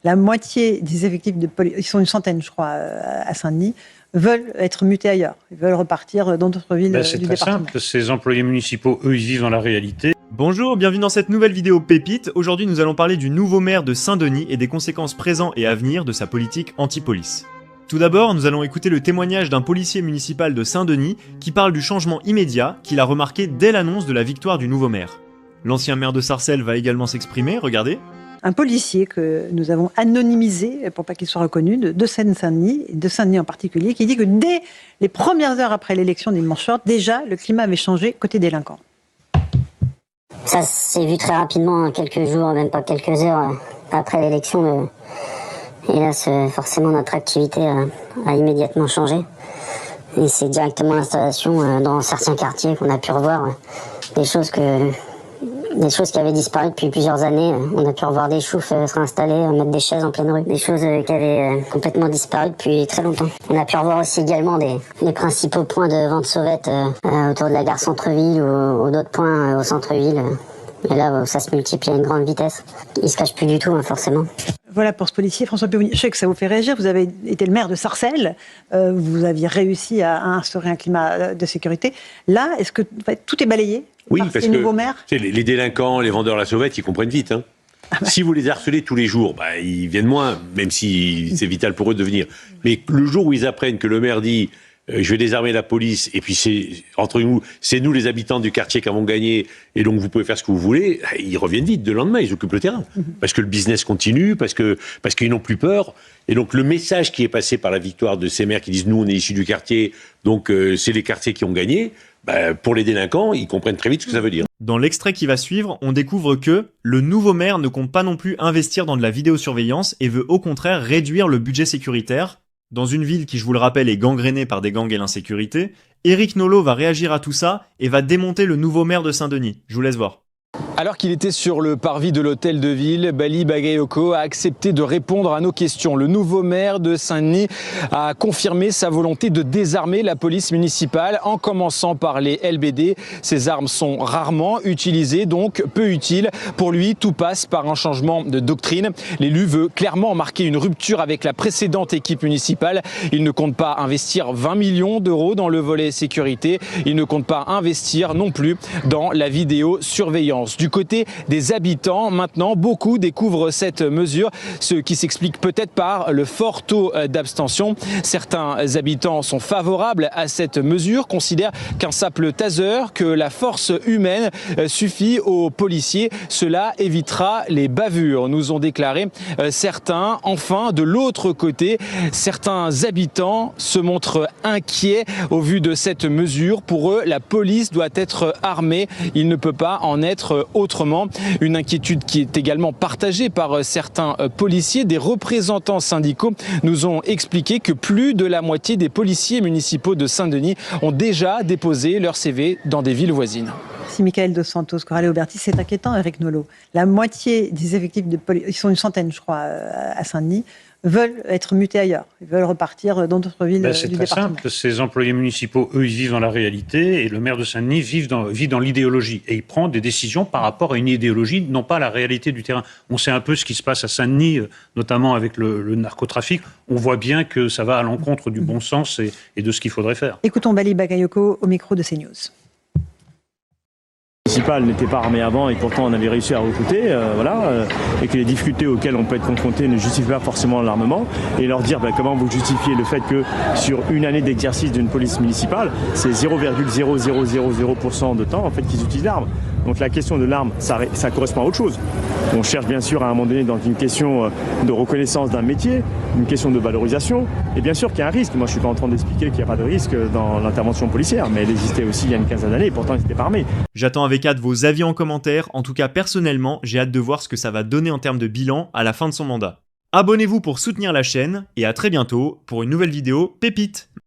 La moitié des effectifs de police, ils sont une centaine, je crois, à Saint-Denis, veulent être mutés ailleurs. Ils veulent repartir dans d'autres villes C'est du très département. simple, ces employés municipaux, eux, ils vivent dans la réalité. Bonjour, bienvenue dans cette nouvelle vidéo pépite. Aujourd'hui, nous allons parler du nouveau maire de Saint-Denis et des conséquences présentes et à venir de sa politique anti-police. Tout d'abord, nous allons écouter le témoignage d'un policier municipal de Saint-Denis qui parle du changement immédiat qu'il a remarqué dès l'annonce de la victoire du nouveau maire. L'ancien maire de Sarcelles va également s'exprimer, regardez. Un policier que nous avons anonymisé, pour pas qu'il soit reconnu, de Seine-Saint-Denis, et de Saint-Denis en particulier, qui dit que dès les premières heures après l'élection d'Edmond Short, déjà, le climat avait changé côté délinquants. Ça s'est vu très rapidement, quelques jours, même pas quelques heures après l'élection. Et là, forcément, notre activité a immédiatement changé. Et c'est directement l'installation dans certains quartiers qu'on a pu revoir. Des choses qui avaient disparu depuis plusieurs années. On a pu revoir des choufs se réinstaller, mettre des chaises en pleine rue. Des choses qui avaient complètement disparu depuis très longtemps. On a pu revoir aussi également les principaux points de vente sauvette autour de la gare centre-ville ou d'autres points au centre-ville. Et là, ça se multiplie à une grande vitesse. Ils se cachent plus du tout, forcément. Voilà pour ce policier. François Pévonnier, je sais que ça vous fait réagir. Vous avez été le maire de Sarcelles. Vous aviez réussi à instaurer un climat de sécurité. Là, est-ce que tout est balayé par ces nouveaux maires ? Les délinquants, les vendeurs à la sauvette, ils comprennent vite. Si vous les harcelez tous les jours, ils viennent moins, même si c'est vital pour eux de venir. Mais le jour où ils apprennent que le maire dit je vais désarmer la police, et puis entre nous, c'est nous les habitants du quartier qui avons gagné, et donc vous pouvez faire ce que vous voulez, ils reviennent vite, le lendemain, ils occupent le terrain. Parce que le business continue, parce qu'ils n'ont plus peur. Et donc le message qui est passé par la victoire de ces maires qui disent nous on est issus du quartier, donc c'est les quartiers qui ont gagné, pour les délinquants, ils comprennent très vite ce que ça veut dire. Dans l'extrait qui va suivre, on découvre que le nouveau maire ne compte pas non plus investir dans de la vidéosurveillance et veut au contraire réduire le budget sécuritaire. Dans une ville qui, je vous le rappelle, est gangrénée par des gangs et l'insécurité, Éric Nolot va réagir à tout ça et va démonter le nouveau maire de Saint-Denis. Je vous laisse voir. Alors qu'il était sur le parvis de l'hôtel de ville, Bali Bagayoko a accepté de répondre à nos questions. Le nouveau maire de Saint-Denis a confirmé sa volonté de désarmer la police municipale en commençant par les LBD. Ces armes sont rarement utilisées, donc peu utiles. Pour lui, tout passe par un changement de doctrine. L'élu veut clairement marquer une rupture avec la précédente équipe municipale. Il ne compte pas investir 20 millions d'euros dans le volet sécurité. Il ne compte pas investir non plus dans la vidéosurveillance. Du côté des habitants, maintenant, beaucoup découvrent cette mesure, ce qui s'explique peut-être par le fort taux d'abstention. Certains habitants sont favorables à cette mesure, considèrent qu'un simple taser, que la force humaine suffit aux policiers. Cela évitera les bavures, nous ont déclaré certains. Enfin, de l'autre côté, certains habitants se montrent inquiets au vu de cette mesure. Pour eux, la police doit être armée. Il ne peut pas en être autrement. Une inquiétude qui est également partagée par certains policiers. Des représentants syndicaux nous ont expliqué que plus de la moitié des policiers municipaux de Saint-Denis ont déjà déposé leur CV dans des villes voisines. Si Michael Dos Santos, Coralie Auberti, c'est inquiétant, Éric Nolot. La moitié des effectifs de police, ils sont une centaine, je crois, à Saint-Denis, veulent être mutés ailleurs. Ils veulent repartir dans d'autres villes C'est du très département. simple. Ces employés municipaux, eux, ils vivent dans la réalité, et le maire de Saint-Denis vit dans l'idéologie. Et il prend des décisions par rapport à une idéologie, non pas à la réalité du terrain. On sait un peu ce qui se passe à Saint-Denis, notamment avec le narcotrafic. On voit bien que ça va à l'encontre du bon sens et de ce qu'il faudrait faire. Écoutons Bali Bagayoko au micro de CNews. Municipal n'était pas armé avant et pourtant on avait réussi à recruter, et que les difficultés auxquelles on peut être confronté ne justifient pas forcément l'armement, et leur dire comment vous justifiez le fait que sur une année d'exercice d'une police municipale, c'est 0,0000% de temps qu'ils utilisent l'arme. Donc la question de l'arme, ça correspond à autre chose. On cherche bien sûr à un moment donné dans une question de reconnaissance d'un métier, une question de valorisation, et bien sûr qu'il y a un risque. Moi je ne suis pas en train d'expliquer qu'il n'y a pas de risque dans l'intervention policière, mais elle existait aussi il y a une quinzaine d'années et pourtant ils n'étaient pas armés. J'attends avec hâte vos avis en commentaire. En tout cas, personnellement, j'ai hâte de voir ce que ça va donner en termes de bilan à la fin de son mandat. Abonnez-vous pour soutenir la chaîne et à très bientôt pour une nouvelle vidéo pépite.